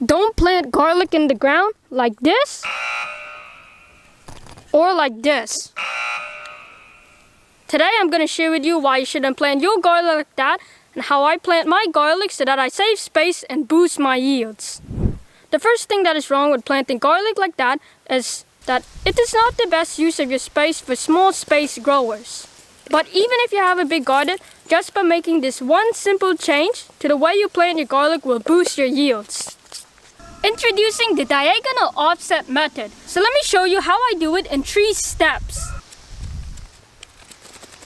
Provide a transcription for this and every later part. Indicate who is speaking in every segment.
Speaker 1: Don't plant garlic in the ground like this or like this. Today I'm going to share with you why you shouldn't plant your garlic like that and how I plant my garlic so that I save space and boost my yields. The first thing that is wrong with planting garlic like that is that it is not the best use of your space for small space growers. But even if you have a big garden, just by making this one simple change to the way you plant your garlic will boost your yields. Introducing the diagonal offset method. So let me show you how I do it in 3 steps.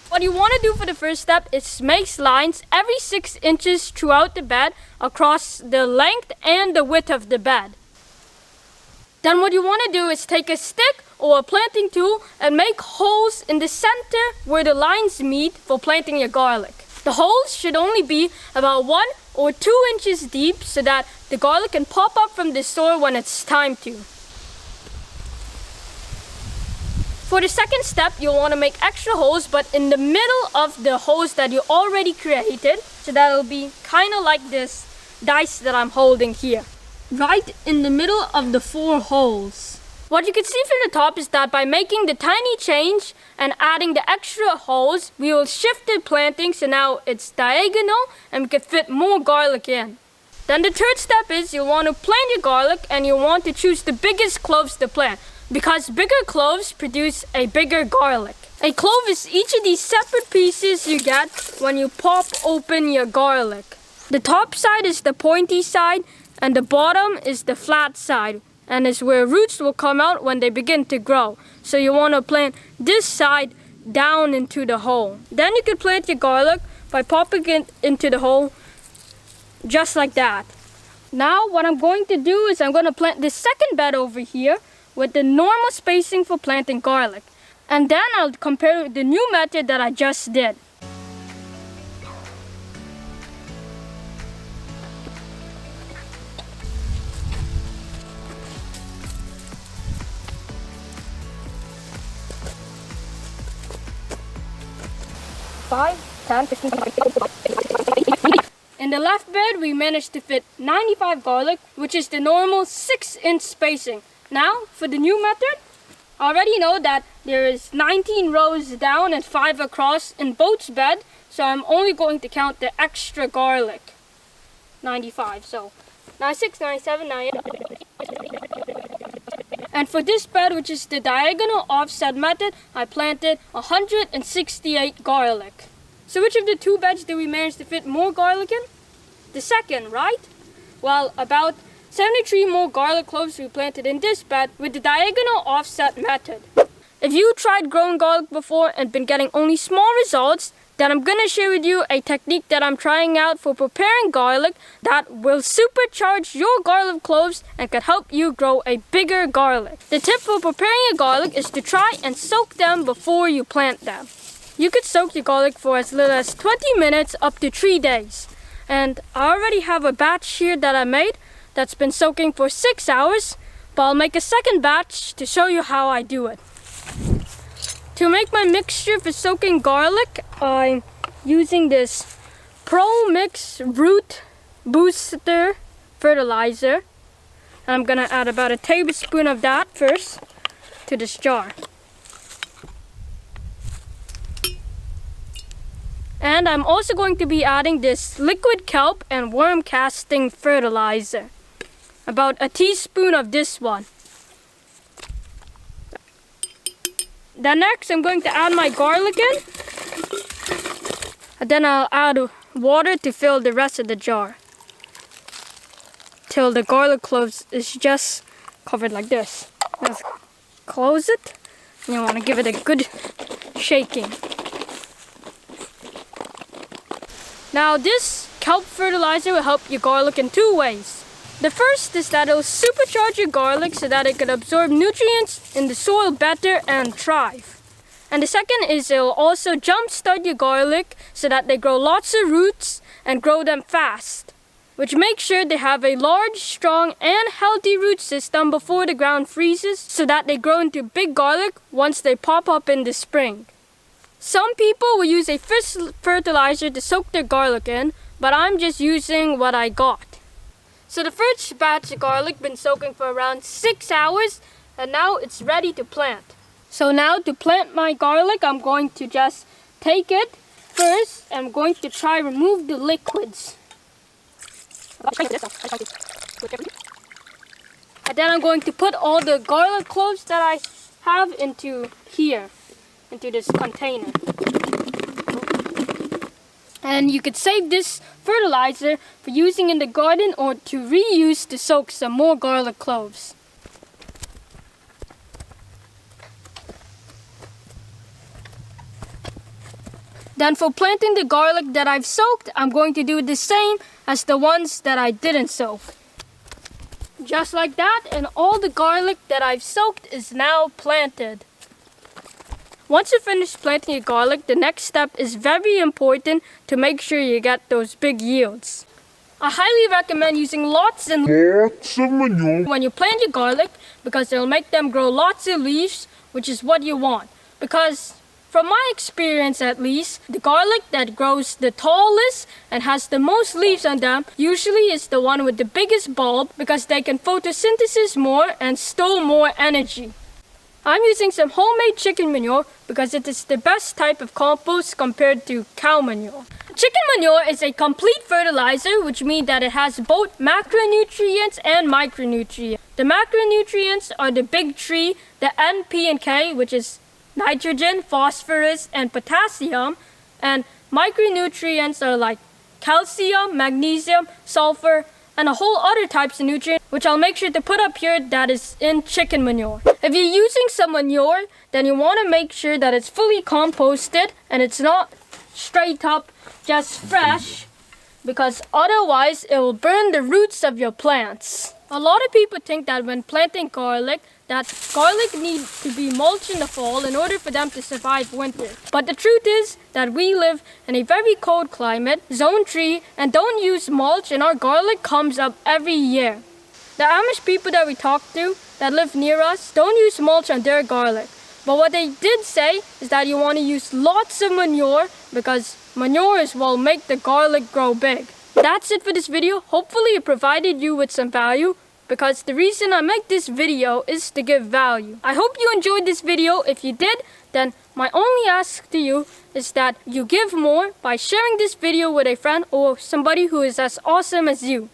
Speaker 1: What you want to do for the first step is make lines every 6 inches throughout the bed across the length and the width of the bed. Then what you want to do is take a stick or a planting tool and make holes in the center where the lines meet for planting your garlic. The holes should only be about 1 or 2 inches deep so that the garlic can pop up from the soil when it's time to. For the second step, you'll want to make extra holes, but in the middle of the holes that you already created, so that it'll be kind of like this dice that I'm holding here, right in the middle of the 4 holes. What you can see from the top is that by making the tiny change and adding the extra holes, we will shift the planting so now it's diagonal and we can fit more garlic in. Then the third step is you'll want to plant your garlic and you'll want to choose the biggest cloves to plant, because bigger cloves produce a bigger garlic. A clove is each of these separate pieces you get when you pop open your garlic. The top side is the pointy side and the bottom is the flat side, and is where roots will come out when they begin to grow. So you want to plant this side down into the hole. Then you can plant your garlic by popping it into the hole just like that. Now what I'm going to do is I'm going to plant this second bed over here with the normal spacing for planting garlic. And then I'll compare the new method that I just did. In the left bed, we managed to fit 95 garlic, which is the normal 6-inch spacing. Now, for the new method, I already know that there is 19 rows down and 5 across in both beds, so I'm only going to count the extra garlic. 95, so 96, 97, 98. And for this bed, which is the diagonal offset method, I planted 168 garlic. So which of the 2 beds did we manage to fit more garlic in? The second, right? Well, about 73 more garlic cloves we planted in this bed with the diagonal offset method. If you tried growing garlic before and been getting only small results, then I'm going to share with you a technique that I'm trying out for preparing garlic that will supercharge your garlic cloves and can help you grow a bigger garlic. The tip for preparing your garlic is to try and soak them before you plant them. You could soak your garlic for as little as 20 minutes up to 3 days. And I already have a batch here that I made that's been soaking for 6 hours, but I'll make a second batch to show you how I do it. To make my mixture for soaking garlic, I'm using this Pro Mix Root Booster fertilizer. I'm gonna add about a tablespoon of that first to this jar. And I'm also going to be adding this liquid kelp and worm casting fertilizer. About a teaspoon of this one. Then next I'm going to add my garlic in. And then I'll add water to fill the rest of the jar. Till the garlic cloves is just covered like this. Let's close it. And you want to give it a good shaking. Now this kelp fertilizer will help your garlic in 2 ways. The first is that it will supercharge your garlic so that it can absorb nutrients in the soil better and thrive. And the second is it will also jumpstart your garlic so that they grow lots of roots and grow them fast, which makes sure they have a large, strong, and healthy root system before the ground freezes so that they grow into big garlic once they pop up in the spring. Some people will use a fish fertilizer to soak their garlic in, but I'm just using what I got. So the first batch of garlic been soaking for around 6 hours, and now it's ready to plant. So now to plant my garlic, I'm going to just take it first. I'm going to try remove the liquids. And then I'm going to put all the garlic cloves that I have into here, into this container. And you could save this fertilizer for using in the garden or to reuse to soak some more garlic cloves. Then for planting the garlic that I've soaked, I'm going to do the same as the ones that I didn't soak. Just like that, and all the garlic that I've soaked is now planted. Once you finish planting your garlic, the next step is very important to make sure you get those big yields. I highly recommend using lots of manure when you plant your garlic because it'll make them grow lots of leaves, which is what you want. Because from my experience at least, the garlic that grows the tallest and has the most leaves on them usually is the one with the biggest bulb because they can photosynthesize more and store more energy. I'm using some homemade chicken manure because it is the best type of compost compared to cow manure. Chicken manure is a complete fertilizer, which means that it has both macronutrients and micronutrients. The macronutrients are the big three, the N, P, and K, which is nitrogen, phosphorus, and potassium. And micronutrients are like calcium, magnesium, sulfur, and a whole other types of nutrients, which I'll make sure to put up here that is in chicken manure. If you're using some manure, then you want to make sure that it's fully composted and it's not straight up just fresh, because otherwise it will burn the roots of your plants. A lot of people think that when planting garlic, that garlic needs to be mulched in the fall in order for them to survive winter. But the truth is that we live in a very cold climate, zone 3, and don't use mulch, and our garlic comes up every year. The Amish people that we talk to that live near us don't use mulch on their garlic. But what they did say is that you want to use lots of manure because manure is what will make the garlic grow big. That's it for this video. Hopefully it provided you with some value, because the reason I make this video is to give value. I hope you enjoyed this video. If you did, then my only ask to you is that you give more by sharing this video with a friend or somebody who is as awesome as you.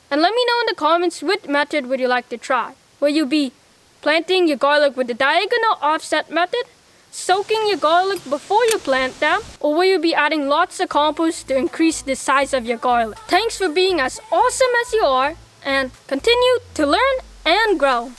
Speaker 1: And let me know in the comments which method would you like to try. Will you be planting your garlic with the diagonal offset method, soaking your garlic before you plant them, or will you be adding lots of compost to increase the size of your garlic? Thanks for being as awesome as you are, and continue to learn and grow.